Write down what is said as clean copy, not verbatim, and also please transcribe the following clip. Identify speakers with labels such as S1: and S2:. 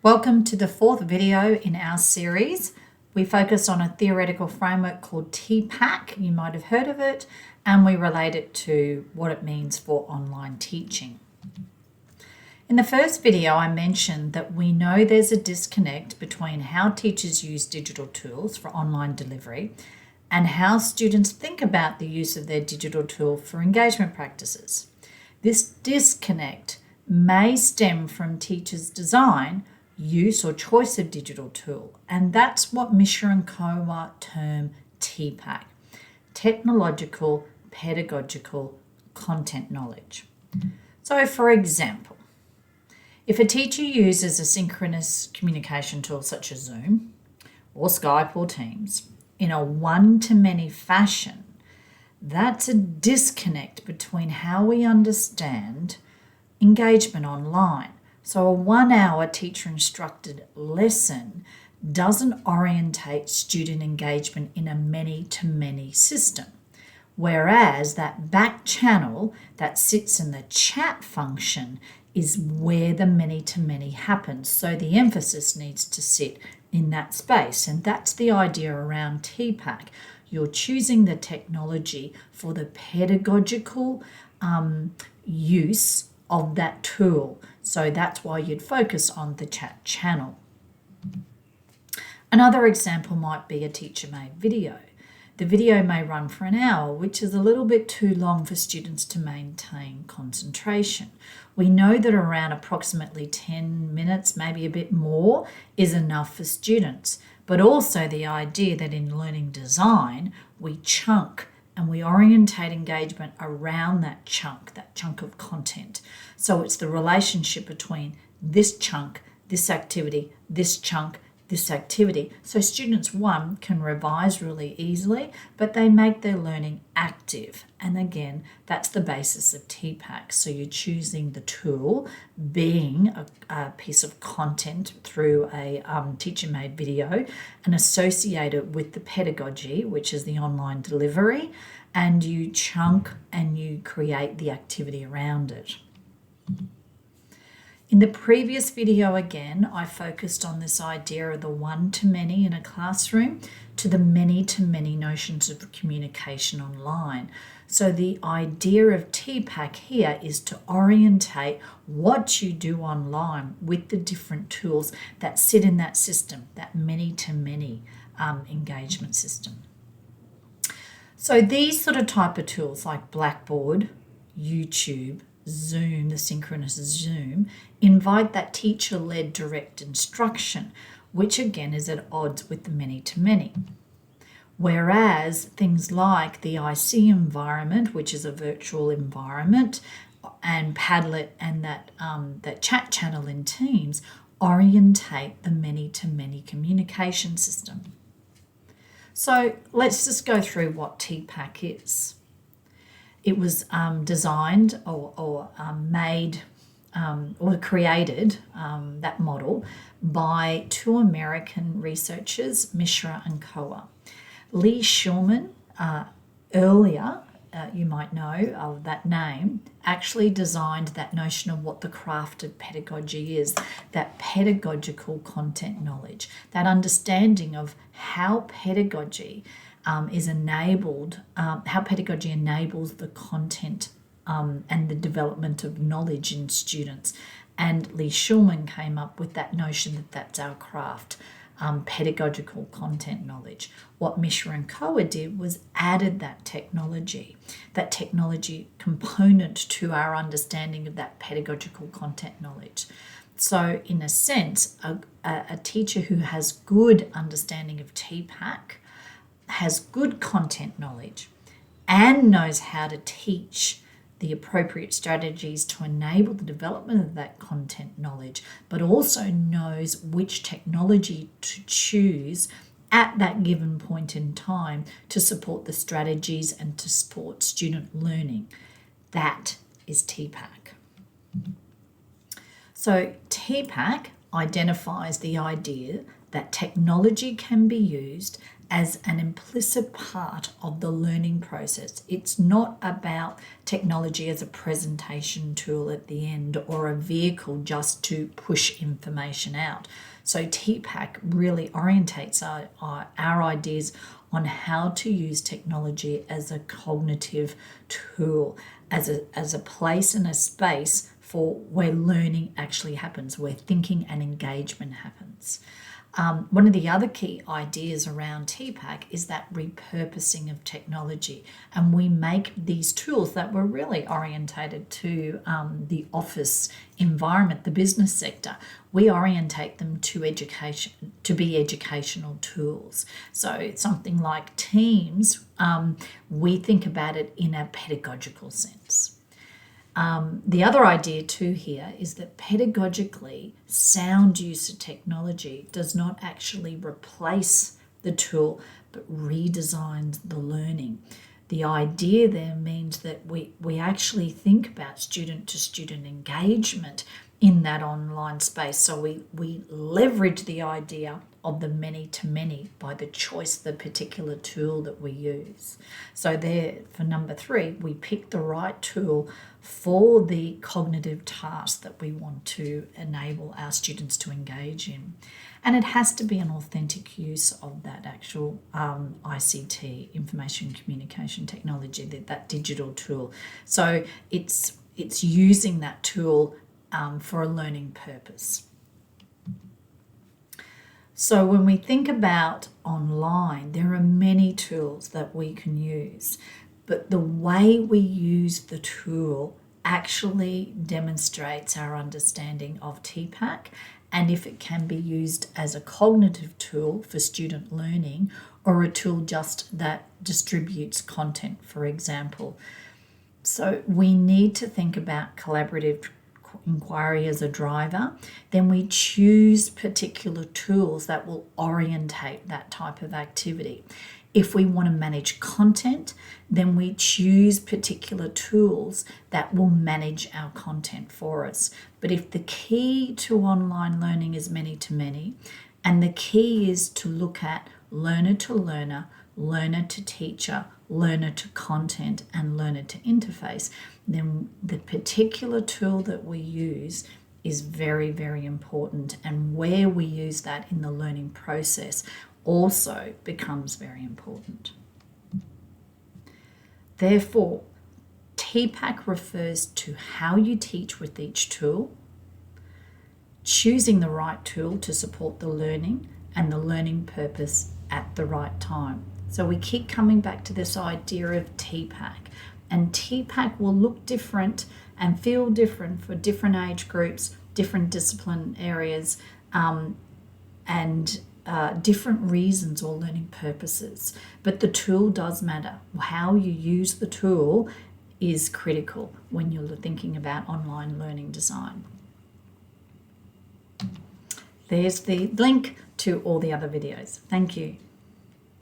S1: Welcome to the fourth video in our series. We focus on a theoretical framework called TPACK. You might have heard of it, and we relate it to what it means for online teaching. In the first video, I mentioned that we know there's a disconnect between how teachers use digital tools for online delivery and how students think about the use of their digital tool for engagement practices. This disconnect may stem from teachers' design, use or choice of digital tool, and that's what Mishra and Kowa term TPACK, technological, pedagogical, content knowledge. So for example, if a teacher uses a synchronous communication tool such as Zoom or Skype or Teams in a one-to-many fashion, that's a disconnect between how we understand engagement online. So a 1 hour teacher instructed lesson doesn't orientate student engagement in a many-to-many system. Whereas that back channel that sits in the chat function is where the many-to-many happens. So the emphasis needs to sit in that space. And that's the idea around TPACK. You're choosing the technology for the pedagogical use of that tool. So that's why you'd focus on the chat channel. Another example might be a teacher-made video. The video may run for an hour, which is a little bit too long for students to maintain concentration. We know that around approximately 10 minutes, maybe a bit more, is enough for students. But also the idea that in learning design, we chunk and we orientate engagement around that chunk of content. So it's the relationship between this chunk, this activity, this chunk, this activity. So students, one, can revise really easily, but they make their learning active. And again, that's the basis of TPACK. So you're choosing the tool being a piece of content through a teacher-made video and associate it with the pedagogy, which is the online delivery, and you chunk and you create the activity around it. In the previous video, again, I focused on this idea of the one-to-many in a classroom to the many-to-many notions of communication online. So the idea of TPACK here is to orientate what you do online with the different tools that sit in that system, that many-to-many engagement system. So these sort of type of tools like Blackboard, YouTube, Zoom, the synchronous Zoom, invite that teacher-led direct instruction, which again is at odds with the many-to-many. Whereas things like the IC environment, which is a virtual environment, and Padlet and that chat channel in Teams orientate the many-to-many communication system. So let's just go through what TPACK is. It was designed or made or created, that model, by two American researchers, Mishra and Kowa. Lee Shulman, earlier, you might know of that name, actually designed that notion of what the craft of pedagogy is, that pedagogical content knowledge, that understanding of how pedagogy is enabled, how pedagogy enables the content and the development of knowledge in students. And Lee Shulman came up with that notion that that's our craft, pedagogical content knowledge. What Mishra and Kowa did was added that technology component to our understanding of that pedagogical content knowledge. So in a sense, a teacher who has good understanding of TPACK has good content knowledge and knows how to teach the appropriate strategies to enable the development of that content knowledge, but also knows which technology to choose at that given point in time to support the strategies and to support student learning. That is TPACK. So TPACK identifies the idea that technology can be used as an implicit part of the learning process. It's not about technology as a presentation tool at the end or a vehicle just to push information out. So TPACK really orientates our ideas on how to use technology as a cognitive tool, as a place and a space for where learning actually happens, where thinking and engagement happens. One of the other key ideas around TPACK is that repurposing of technology, and we make these tools that were really orientated to the office environment, the business sector. We orientate them to education, to be educational tools. So something like Teams, we think about it in a pedagogical sense. The other idea too here is that pedagogically, sound use of technology does not actually replace the tool, but redesigns the learning. The idea there means that we actually think about student-to-student engagement in that online space. So we leverage the idea of the many-to-many by the choice of the particular tool that we use. So there, for number 3, we pick the right tool for the cognitive task that we want to enable our students to engage in. And it has to be an authentic use of that actual ICT, information communication technology, that digital tool. So it's using that tool for a learning purpose. So when we think about online, there are many tools that we can use, but the way we use the tool actually demonstrates our understanding of TPACK and if it can be used as a cognitive tool for student learning or a tool just that distributes content, for example. So we need to think about collaborative inquiry as a driver. Then we choose particular tools that will orientate that type of activity. If we want to manage content, then we choose particular tools that will manage our content for us. But if the key to online learning is many-to-many, and the key is to look at learner to learner, learner to teacher, learner to content, and learner to interface, then the particular tool that we use is very, very important. And where we use that in the learning process also becomes very important. Therefore, TPACK refers to how you teach with each tool, choosing the right tool to support the learning and the learning purpose at the right time. So we keep coming back to this idea of TPACK, and TPACK will look different and feel different for different age groups, different discipline areas, and different reasons or learning purposes. But the tool does matter. How you use the tool is critical when you're thinking about online learning design. There's the link to all the other videos. Thank you.